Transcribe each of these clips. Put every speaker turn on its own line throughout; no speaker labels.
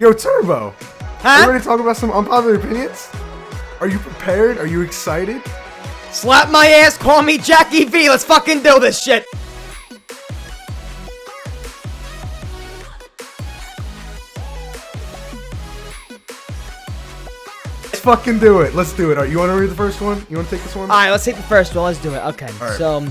Yo, Turbo.
Huh?
Are you ready to talk about some unpopular opinions? Are you prepared? Are you excited?
Slap my ass, call me Jackie V. Let's fucking do this shit.
Let's fucking do it. Let's do it. All right, you want to read the first one? You want to take this one?
All right, let's take the first one. Let's do it. Okay.
Right.
So,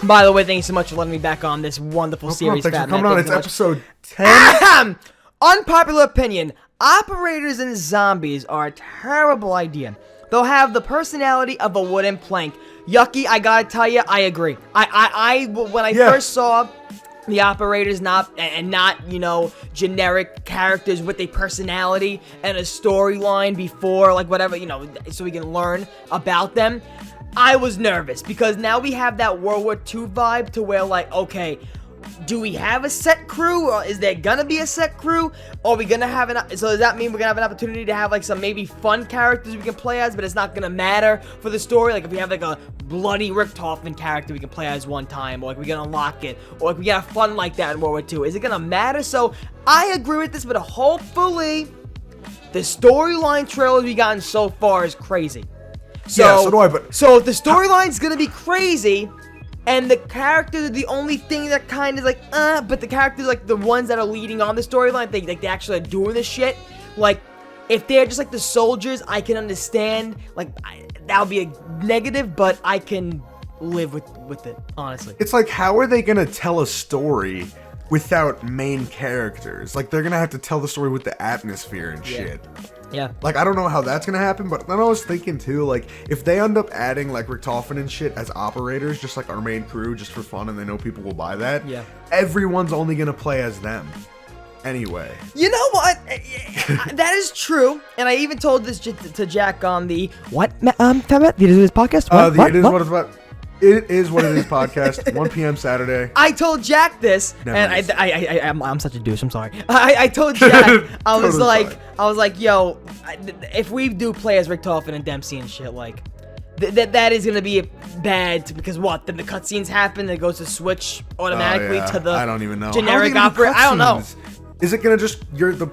by the way, thank you so much for letting me back on this wonderful series.
Thanks for
FatMatt.
coming on.
Thank
It's
you so
episode 10.
much. Unpopular opinion. Operators and zombies are a terrible idea. They'll have the personality of a wooden plank. Yucky, I gotta tell you, I agree. When I first saw the operators not, you know, generic characters with a personality and a storyline before, like, whatever, you know, so we can learn about them, I was nervous because now we have that World War II vibe to where, like, okay, do we have a set crew, or is there gonna be a set crew? Are we gonna have so does that mean we're gonna have an opportunity to have like some maybe fun characters we can play as, but it's not gonna matter for the story? Like if we have like a bloody Richtofen character we can play as one time, or like we're gonna unlock it, or like we got fun like that in World War II. Is it gonna matter? So I agree with this, but hopefully the storyline trailers we gotten so far is crazy. So,
yeah, so do I, but
so if the storyline's gonna be crazy, and the characters are the only thing that kind of like, but the characters, like, the ones that are leading on the storyline, they actually are doing this shit. Like, if they're just, like, the soldiers, I can understand. Like, that would be a negative, but I can live with it, honestly.
it's like, how are they going to tell a story without main characters? Like, they're going to have to tell the story with the atmosphere and shit.
Yeah.
Like, I don't know how that's gonna happen, but then I was thinking too, like, if they end up adding, like, Richtofen and shit as operators, just like our main crew, just for fun, and they know people will buy that,
Yeah.
everyone's only gonna play as them. Anyway.
You know what? That is true. And I even told this to Jack on the, FatMatt? Did you do this podcast?
It is what it is podcast, 1 p.m. Saturday.
I told Jack this,
Never
and I'm such a douche. I'm sorry. I told Jack, I was like, yo, if we do play as Richtofen and Dempsey and shit, like, that is gonna be bad because what? Then the cutscenes happen, and it goes to switch automatically to the
I don't even know.
generic operator. I don't know.
Is it gonna just you're the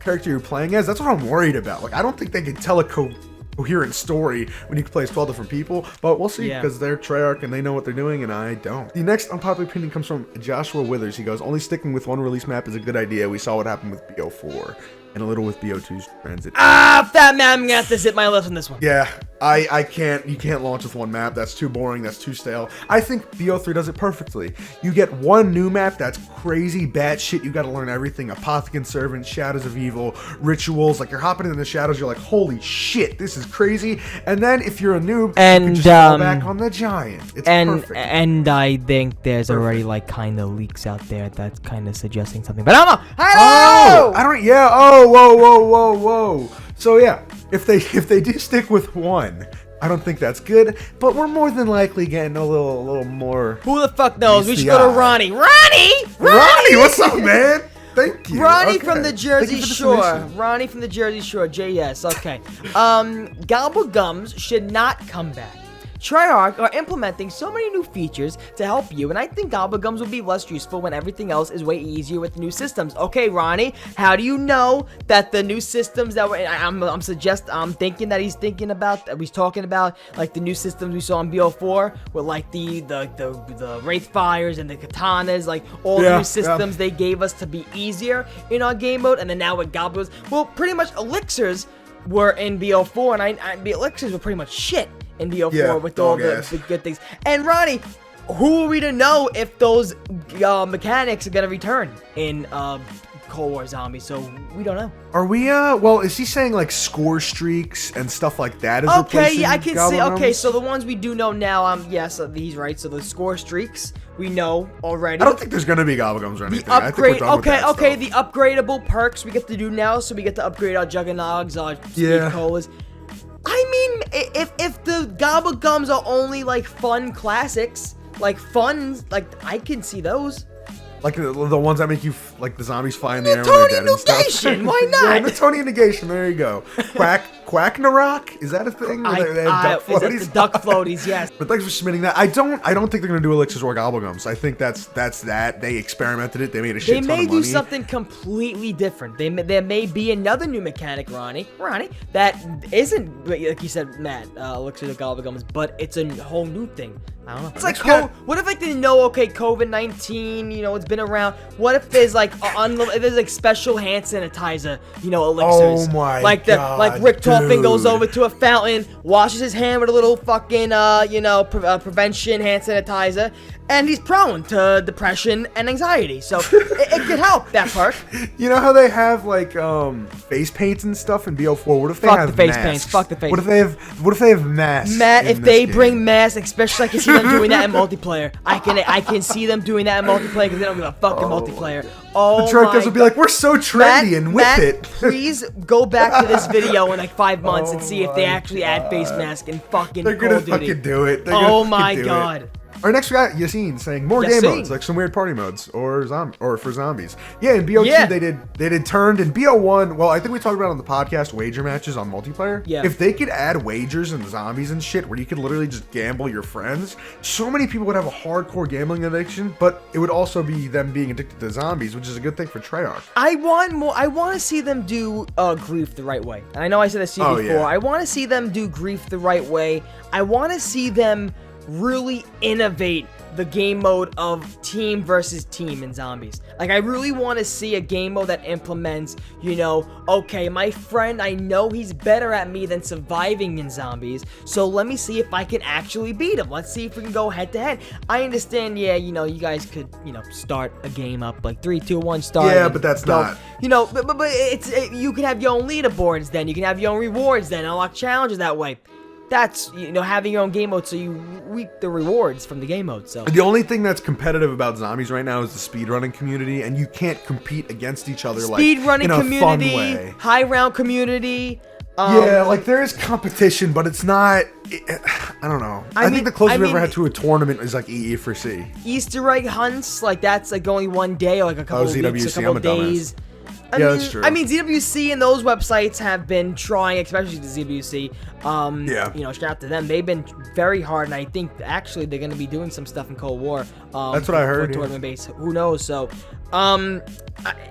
character you're playing as? That's what I'm worried about. Like, I don't think they can tell a coherent story when you can play as 12 different people, but we'll see because they're Treyarch and they know what they're doing and I don't. The next unpopular opinion comes from Joshua Withers. He goes, only sticking with one release map is a good idea. We saw what happened with BO4 and a little with BO2's transit.
FatMatt, I'm gonna have to zip my lips on this one.
Yeah, I can't, you can't launch with one map. That's too boring, that's too stale. I think BO3 does it perfectly. You get one new map that's crazy bad shit. You gotta learn everything. Apothecant Servant, Shadows of Evil, Rituals. Like, you're hopping in the shadows, you're like, holy shit, this is crazy. And then if you're a noob,
and
you can just fall back on the giant. It's perfect.
And I think there's already like kind of leaks out there that's kind of suggesting something, but I don't know.
Whoa. So yeah, if they do stick with one, I don't think that's good, but we're more than likely getting a little more.
Who the fuck knows? We should go to Ronnie. Ronnie,
what's up, man? Thank you.
Ronnie from the Jersey Shore. Ronnie from the Jersey Shore. JS. Okay. Gobblegums should not come back. Treyarch are implementing so many new features to help you, and I think Gobblegums will be less useful when everything else is way easier with new systems. Okay, Ronnie, how do you know that the new systems that I'm thinking that he's talking about, like the new systems we saw in BO4 with like the Wraith Fires and the Katanas, like all the new systems they gave us to be easier in our game mode, and then now with Gobblegums, well, pretty much Elixirs were in BO4, and Elixirs were pretty much shit in BO4 with all the good things. And Ronnie, who are we to know if those mechanics are gonna return in Cold War Zombies? So we don't know.
Are we? Well, is he saying like score streaks and stuff like that? Is
okay, yeah, I can see. Okay, so the ones we do know now, yes, he's right. So the score streaks we know already.
I don't think there's gonna be Gobblegums or anything.
The upgrade,
I think we're done with that
the upgradable perks we get to do now. So we get to upgrade our Juggernauts, our Speed Colas. I mean, if the Gobblegums are only like fun classics, like I can see those.
Like the ones that make you like the zombies fly in the air when they're dead and stuff.
Why not?
Yeah, Newtonian negation. There you go. Quacknarok? Is that a thing? They have duck
is it
floaties?
the duck floaties? Yes.
But thanks for submitting that. I don't think they're gonna do Elixirs or Gobblegums. I think that's that. They experimented it. They made a shit ton of money.
They may do something completely different. There may be another new mechanic, Ronnie, that isn't, like you said, Matt, Elixirs or Gobblegums, but it's a whole new thing. I don't know. It's like, what if, like, they know, okay, COVID-19, you know, it's been around. What if there's, like, there's, like, special hand sanitizer, you know, elixirs?
Oh, my
God, like Rick Toppin goes over to a fountain, washes his hand with a little fucking, prevention hand sanitizer, and he's prone to depression and anxiety. So, it could help, that perk.
You know how they have, like, face paints and stuff in BO4? What if they have masks?
Fuck the face paints.
What if they have masks?
Matt, if they bring masks, especially I can see them doing that in multiplayer. I can see them doing that in multiplayer because they don't give a fuck in multiplayer. Oh,
the truck guys will be like, we're so trendy and whip it.
Please go back to this video in like 5 months and see if they actually add face mask in fucking Call of Duty.
They're gonna fucking do it.
Oh my god.
Our next guy, Yassine, saying more game modes, like some weird party modes, or for zombies. Yeah, in BO2 they did turned. In BO1, well, I think we talked about it on the podcast, wager matches on multiplayer.
Yeah.
If they could add wagers and zombies and shit, where you could literally just gamble your friends, so many people would have a hardcore gambling addiction, but it would also be them being addicted to zombies, which is a good thing for Treyarch.
I want to see them do grief the right way. And I know I said this to you before.
Yeah.
I want to see them do grief the right way. I want to see them really innovate the game mode of team versus team in zombies. Like, I really want to see a game mode that implements, you know, okay, my friend, I know he's better at me than surviving in zombies, so let me see if I can actually beat him. Let's see if we can go head to head. I understand, yeah, you know, you guys could, you know, start a game up like 3, 2, 1, start.
Yeah, but that's not.
You know, but you can have your own leaderboards then. You can have your own rewards then. Unlock challenges that way. That's, you know, having your own game mode so you reap the rewards from the game mode. So
the only thing that's competitive about zombies right now is the speedrunning community, and you can't compete against each other like in a fun way.
High round community.
Yeah, like there is competition, but it's not. I don't know. I think the closest we've ever had to a tournament is like EE for C.
Easter egg hunts, like that's like only one day or like a couple of weeks, a couple of days.
That's true.
I mean, ZWC and those websites have been trying, especially the ZWC. You know, shout out to them. They've been very hard, and I think actually they're going to be doing some stuff in Cold War.
That's what I heard.
For tournament base. Who knows? So,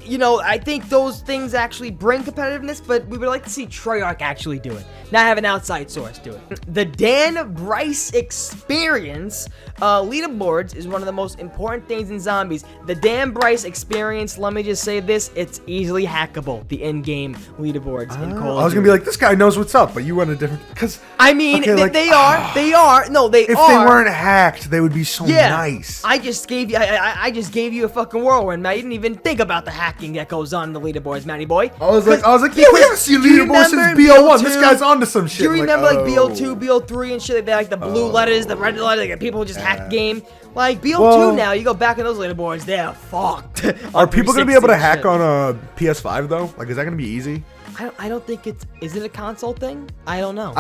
you know, I think those things actually bring competitiveness, but we would like to see Treyarch actually do it, not have an outside source do it. The Dan Bryce experience leaderboards is one of the most important things in zombies. The Dan Bryce experience, let me just say this, it's easily hackable, the in-game leaderboards in Call of Duty.
I was gonna be like, this guy knows what's up, but you went a different, because
I mean, okay, they are. No, they are.
If they weren't hacked, they would be so nice.
I just gave you a fucking whirlwind, man. You didn't even think about the hacking that goes on in the leaderboards, Matty boy.
I was like, yeah, we haven't seen leaderboards since BO1. This guy's onto some shit.
Do you remember like BO2, BO3 and shit? They had like the blue letters, the red letters, like people just hack the game. Like BO2 now, you go back in those leaderboards, they're fucked.
Are people gonna be able to hack on a PS5 though? Like, is that gonna be easy?
I don't think is it a console thing? I don't know.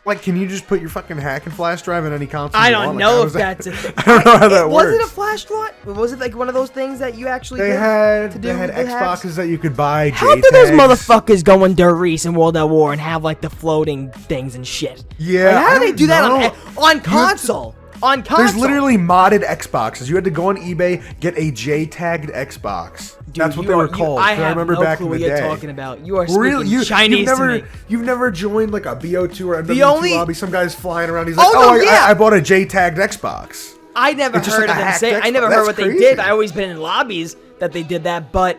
Like, can you just put your fucking hack and flash drive in any console?
I don't know if that's a thing.
I don't know how that works.
Was it a flash drive? Was it like one of those things that you actually
They had Xboxes that you could buy.
How did those motherfuckers go in Reese in World at War and have like the floating things and shit?
Yeah.
Like, how do they do that on console? On console.
There's literally modded Xboxes. You had to go on eBay, get a J-tagged Xbox.
Dude,
that's what they were called. I remember back in the day.
What you're talking about. You are speaking Chinese to me.
You've never joined like a BO2 or MW2 lobby. Some guy's flying around. He's like, I bought a J-tagged Xbox.
I never heard of them say. I never heard what they did. I always been in lobbies that they did that, but.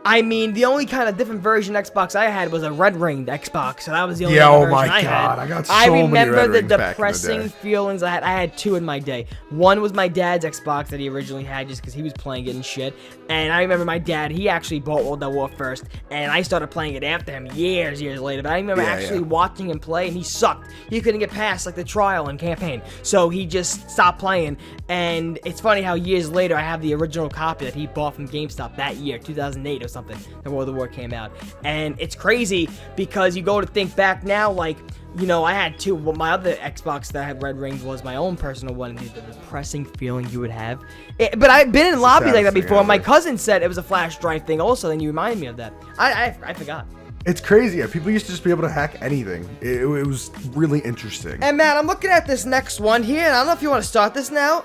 I mean, the only kind of different version Xbox I had was a red-ringed Xbox, so that was the only version I had.
I got so many red rings
the
back in the
depressing
day.
feelings I had. I had two in my day. One was my dad's Xbox that he originally had just because he was playing it and shit. And I remember my dad, he actually bought World at War first, and I started playing it after him years later. But I remember actually watching him play, and he sucked. He couldn't get past like the trial and campaign, so he just stopped playing. And it's funny how years later I have the original copy that he bought from GameStop that year, 2008 or something. The World at War came out, and it's crazy because you go to think back now, like, you know, I had two. Well, my other Xbox that had red rings was my own personal one, and the depressing feeling you would have. But I've been in lobbies like that before. My cousin said it was a flash drive thing also, and you reminded me of that. I forgot.
It's crazy. Yeah, people used to just be able to hack anything. It was really interesting.
And Matt, I'm looking at this next one here, and I don't know if you want to start this now.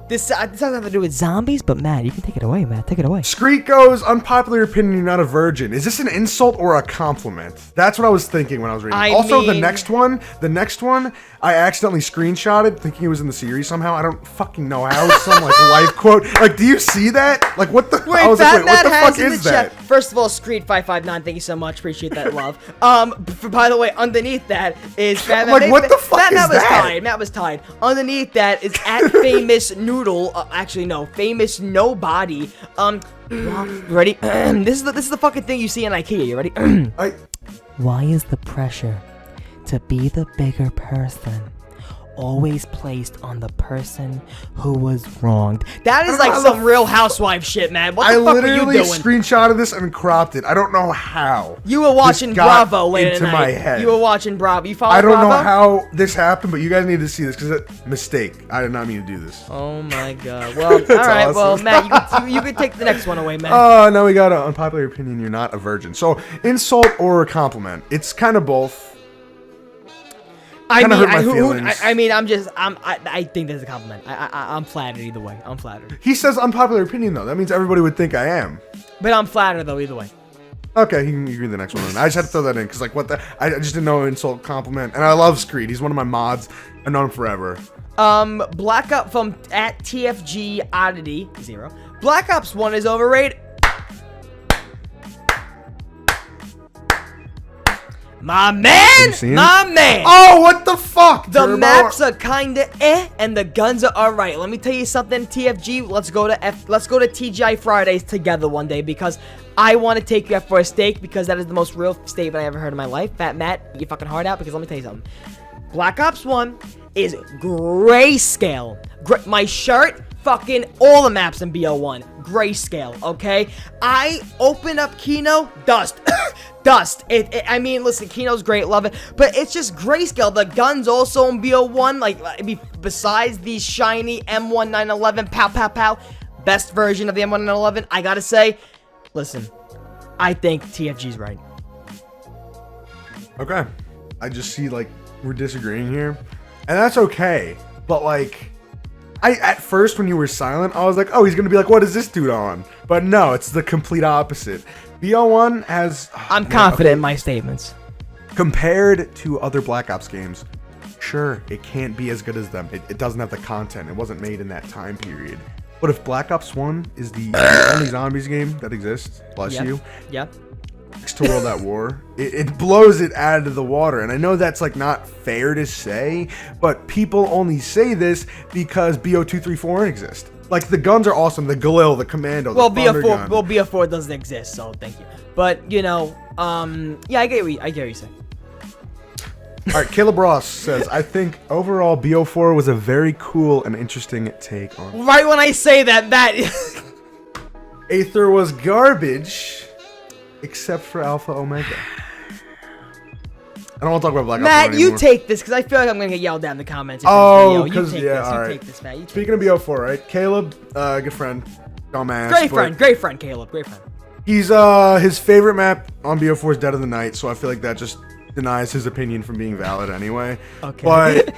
This has nothing to do with zombies, but Matt, you can take it away, Matt. Take it away.
Screet goes, unpopular opinion, you're not a virgin. Is this an insult or a compliment? That's what I was thinking when I was reading. The next one, I accidentally screenshotted thinking it was in the series somehow. I don't fucking know how. It's some like life quote. Like, do you see that? Like, what the?
Wait,
I was like, wait, what the fuck
in
is
the
that?
chat. First of all, Screet559, thank you so much. Appreciate that love. By the way, underneath that is FatMatt.
Like, what the fuck is that?
Matt was tied. Underneath that is at famous noodle. Actually, no, famous nobody. Ready? This is the fucking thing you see in IKEA. You ready? Why is the pressure to be the bigger person always placed on the person who was wronged? That is like some Real Housewife shit, man. What the fuck were you doing?
I literally screenshotted this and cropped it. I don't know how.
You were watching Bravo late at night.
My head.
You were watching Bravo. You followed
I don't
Bravo?
know how this happened, but you guys need to see this because mistake. I did not mean to do this.
Oh my god. Well, all right.
Awesome.
Well, Matt, you can take the next one away, man.
Oh, now we got an unpopular opinion. You're not a virgin. So insult or a compliment? It's kind of both. I
think that's a compliment. I'm flattered either way. I'm flattered.
He says unpopular opinion though. That means everybody would think I am.
But I'm flattered though either way.
Okay, you can read the next one. I just had to throw that in because like what the I just didn't know insult compliment. And I love Screed. He's one of my mods. I've known him forever.
Black Ops from at TFG Oddity 0. Black Ops 1 is overrated. My man!
Oh, what the fuck?
The maps are kinda and the guns are alright. Let me tell you something, TFG. Let's go to TGI Fridays together one day because I want to take you out for a steak because that is the most real statement I ever heard in my life. FatMatt, get your fucking heart out because let me tell you something. Black Ops 1 is grayscale. My shirt, fucking all the maps in BO1. Grayscale, okay? I open up Kino, dust. Dust. I mean, listen, Kino's great, love it, but it's just grayscale. The guns also in BO1, like, besides the shiny M1911, pow, pow, pow, best version of the M1911, I gotta say, listen, I think TFG's right.
Okay. I just see, like, we're disagreeing here, and that's okay, but, like, at first, when you were silent, I was like, oh, he's gonna be like, what is this dude on? But no, it's the complete opposite. BO1 has...
I'm confident in my statements.
Compared to other Black Ops games, sure, it can't be as good as them. It doesn't have the content. It wasn't made in that time period. But if Black Ops 1 is the only zombies game that exists, bless you.
Yep.
Next to World at War, it blows it out of the water. And I know that's like not fair to say, but people only say this because BO234 exists. Like, the guns are awesome. The Galil, the Commando, the Thunder gun.
Well, BO4 doesn't exist, so thank you. But, you know, yeah, I get what you're saying.
All right, Caleb Ross says, I think overall BO4 was a very cool and interesting take on.
Right when I say that,
Aether was garbage, except for Alpha Omega. I don't want to talk about Black Ops 1
Matt,
anymore.
you take this, because I feel like I'm going to get yelled down in the comments.
Oh,
because you
take
this, Matt.
Speaking of BO4, right? Caleb, good friend, dumbass.
Great friend, Caleb, great friend.
He's, his favorite map on BO4 is Dead of the Night, so I feel like that just denies his opinion from being valid anyway.
Okay.
But,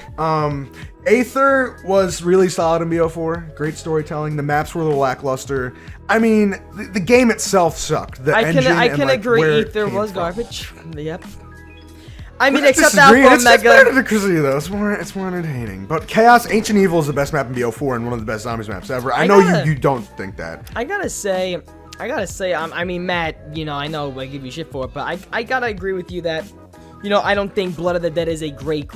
Aether was really solid in BO4. Great storytelling. The maps were a little lackluster. I mean, the game itself sucked.
I can agree. Aether was garbage. Yep. I mean, except Alpha Omega.
It's better to disagree, though. It's more entertaining. But Chaos Ancient Evil is the best map in BO4 and one of the best zombies maps ever. I know you don't think that.
I gotta say, I mean, Matt, you know, I know I give you shit for it, but I gotta agree with you that, you know, I don't think Blood of the Dead is a great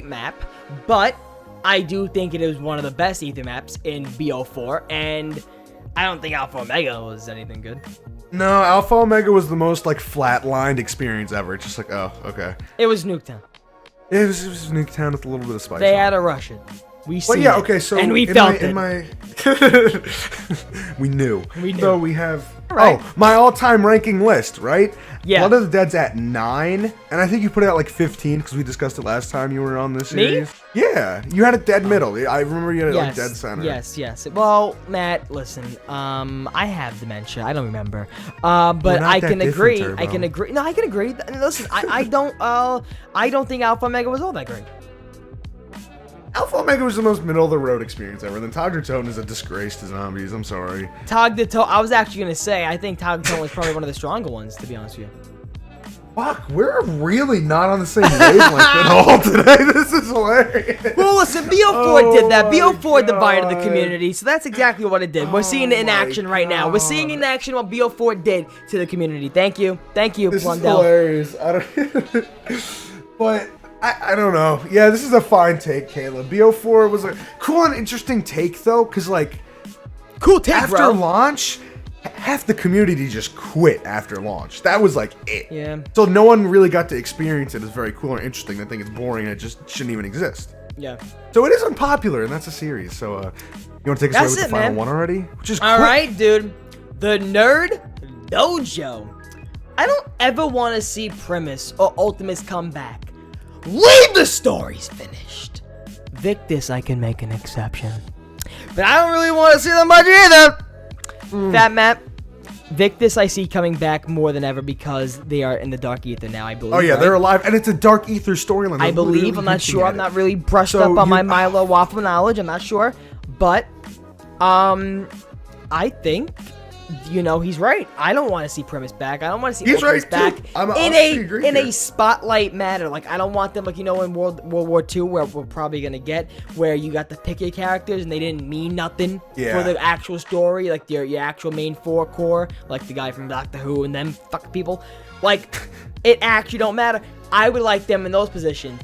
map, but I do think it is one of the best Aether maps in BO4, and I don't think Alpha Omega was anything good.
No, Alpha Omega was the most, like, flat-lined experience ever. It's just like, oh, okay.
It was Nuketown.
It was Nuketown with a little bit of spice.
They had to rush it. We see
yeah,
it.
okay, so
and we felt it.
We knew.
We knew.
So we have
Right.
my all-time ranking list, right?
Yeah.
Blood of the Dead's at 9, and I think you put it at like 15 because we discussed it last time you were on this series.
Me?
Yeah, you had it dead middle. I remember you had it like
Yes,
dead center.
yes. Well, Matt, listen. I have dementia. I don't remember. But
not
I
that
can
different,
agree.
Turbo.
I can agree. No, I can agree. Listen, I don't think Alpha Omega was all that great.
Alpha Omega was the most middle-of-the-road experience ever. Then Togdertone is a disgrace to zombies. I'm sorry.
Togdertone. I was actually gonna say I think Togdertone was probably one of the stronger ones, to be honest with you.
Fuck, we're really not on the same wavelength at all today. This is hilarious.
Well, listen, BO4 did that.
my
BO4 divided the
God.
community, so that's exactly what it did. We're seeing it in
my
action right now. We're seeing in action what BO4 did to the community. Thank you,
This
Blundell.
is hilarious. I don't. But I don't know. Yeah, this is a fine take, Caleb. BO4 was a cool and interesting take though, because like
Cool take,
after
bro.
launch, half the community just quit after launch. That was like it.
Yeah.
So no one really got to experience it as very cool or interesting. They think it's boring and it just shouldn't even exist.
Yeah.
So it is unpopular, and that's a series. So you want to take us away with the final one already? Which is
All
quick.
right, dude. The Nerd Dojo. I don't ever want to see Primus or Ultimus come back. Leave the stories finished. Victus, I can make an exception. But I don't really want to see them much either. FatMatt. Victus, I see coming back more than ever because they are in the Dark Ether now, I believe.
Oh yeah,
right?
they're alive, and it's a Dark Ether storyline.
I believe. I'm not sure. I'm not really brushed up on my Milo Waffle knowledge. I'm not sure, but I think he's right. I don't want to see Primus back. I don't want to see Ultimus back in a spotlight manner. Like I don't want them in World War II where we're probably gonna get where you got to pick your characters and they didn't mean nothing for the actual story, like your actual main four core, like the guy from Doctor Who and them fuck people. Like it actually don't matter. I would like them in those positions.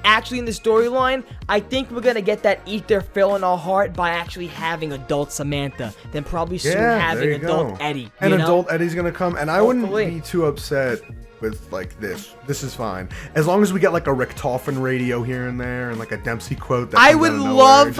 Actually, in the storyline, I think we're gonna get that ether fill in our heart by actually having adult Samantha, then probably soon having adult Eddie.
And adult Eddie's gonna come, and I wouldn't be too upset with like this. This is fine as long as we get like a Richtofen radio here and there, and like a Dempsey quote. That
I would love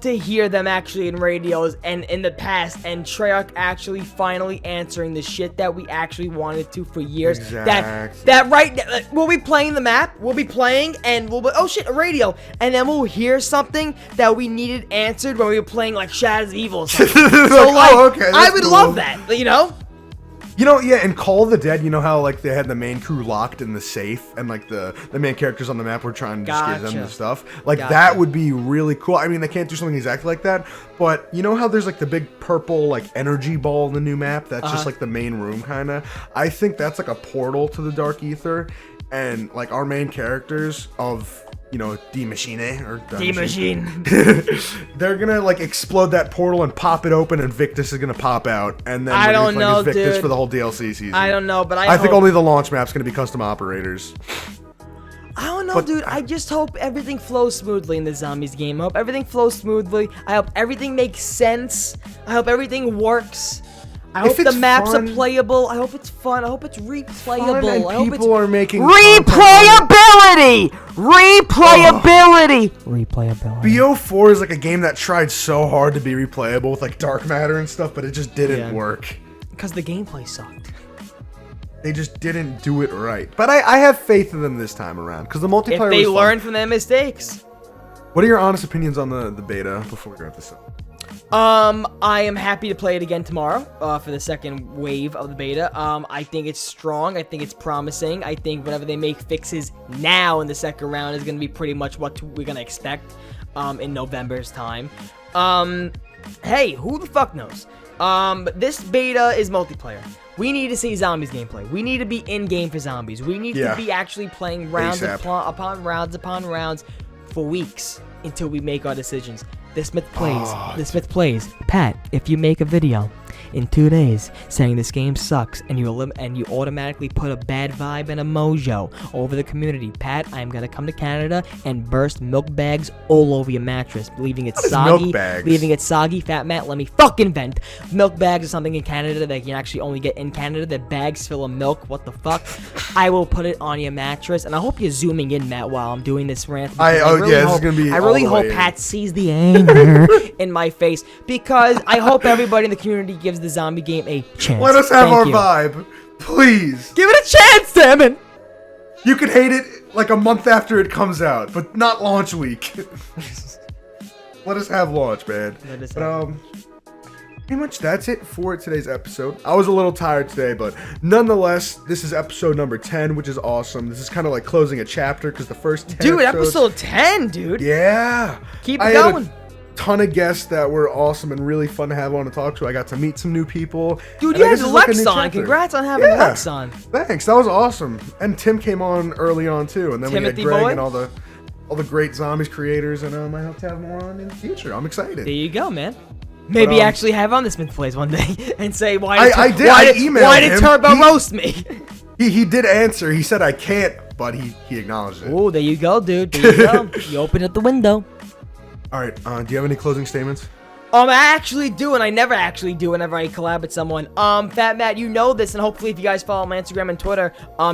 to hear them actually in radios and in the past, and Treyarch actually finally answering the shit that we actually wanted to for years.
Exactly.
We'll be playing the map, we'll be playing, and we'll be, oh shit, a radio, and then we'll hear something that we needed answered when we were playing like Shadows of Evil or something. So
okay,
I would love that,
in Call of the Dead, you know how like they had the main crew locked in the safe, and like the main characters on the map were trying to just give them the stuff. Like that would be really cool. I mean, they can't do something exactly like that, but you know how there's like the big purple like energy ball in the new map? That's just like the main room kind of. I think that's like a portal to the Dark Ether, and like our main characters of D Machine or
D Machine.
They're gonna like explode that portal and pop it open, and Victus is gonna pop out, and then
I don't know,
Victus
dude.
for the whole DLC season.
I don't know, but
I think only the launch map's gonna be custom operators.
I don't know, dude. I just hope everything flows smoothly in the Zombies game. I hope everything flows smoothly. I hope everything makes sense. I hope everything works. I hope the maps are playable. I hope it's fun. I hope it's replayable. I hope
people are making
replayability. Replayability.
BO4 is like a game that tried so hard to be replayable with like dark matter and stuff, but it just didn't work.
Because the gameplay sucked.
They just didn't do it right. But I have faith in them this time around because the multiplayer.
If they learn from their mistakes.
What are your honest opinions on the beta before we wrap this up?
I am happy to play it again tomorrow for the second wave of the beta. I think it's strong. I think it's promising. I think whenever they make fixes now in the second round is going to be pretty much what we're going to expect in November's time. Hey, who the fuck knows? This beta is multiplayer. We need to see zombies gameplay. We need to be in-game for zombies. We need to be actually playing rounds upon rounds for weeks until we make our decisions. The Smith plays. The Smith plays. Pat, if you make a video in 2 days saying this game sucks, and you automatically put a bad vibe and a mojo over the community. Pat, I am gonna come to Canada and burst milk bags all over your mattress, leaving it soggy. FatMatt, let me fucking vent. Milk bags are something in Canada that you can actually only get in Canada. They're bags full of milk. What the fuck? I will put it on your mattress, and I hope you're zooming in, Matt, while I'm doing this rant. I really hope Pat sees the anger in my face, because I hope everybody in the community gives the zombie game a chance.
Let us have our vibe, please.
Give it a chance, damn it.
You can hate it like a month after it comes out, but not launch week. Let us have launch, man. Pretty much that's it for today's episode. I was a little tired today, but nonetheless, this is episode number 10, which is awesome. This is kind of like closing a chapter, because the first 10
Dude,
episodes,
episode 10, dude.
Yeah.
Keep it going.
Ton of guests that were awesome and really fun to have on to talk to. I got to meet some new people.
Dude, you had Lex on. Congrats on having Lex on.
Thanks. That was awesome. And Tim came on early on too. And then
Timothy
we had Greg
boy.
And all the great zombies creators. And I hope to have more on in the future. I'm excited.
There you go, man. Maybe actually have on the Smith Plays one day and say, why did Turbo roast me?
He did answer. He said I can't, but he acknowledged it.
Oh, there you go, dude. There you go. You open up the window.
All right. Do you have any closing statements?
I actually do, and I never actually do whenever I collab with someone. FatMatt, you know this, and hopefully if you guys follow my Instagram and Twitter,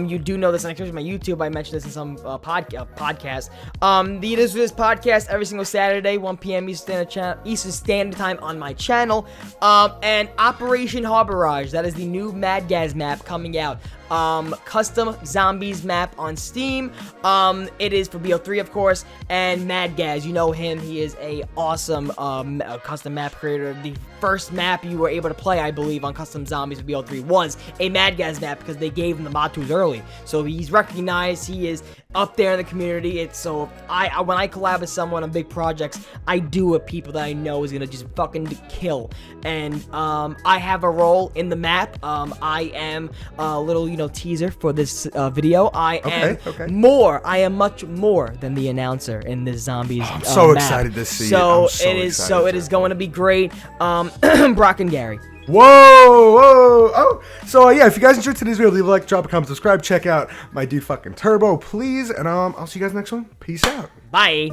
you do know this, and especially my YouTube, I mentioned this in some podcast. This podcast every single Saturday, 1 p.m. Eastern Standard Time on my channel. And Operation Harborage, that is the new Mad Gaz map coming out. Custom zombies map on Steam. It is for BO3, of course, and Mad Gaz, you know him. He is a awesome custom map creator. The first map you were able to play, I believe, on Custom Zombies for BO3 was a Mad Gaz map, because they gave him the mod tools early. So he's recognized. He is up there in the community. When I collab with someone on big projects, I do with people that I know is gonna just fucking kill. And I have a role in the map. I am a little teaser for this video. I am much more than the announcer in this zombies.
I'm so
map.
excited to see
it. So it is going to be great. Brock and Gary.
Whoa! So yeah, if you guys enjoyed today's video, leave a like, drop a comment, subscribe, check out my dude fucking Turbo, please, and I'll see you guys next one. Peace out.
Bye.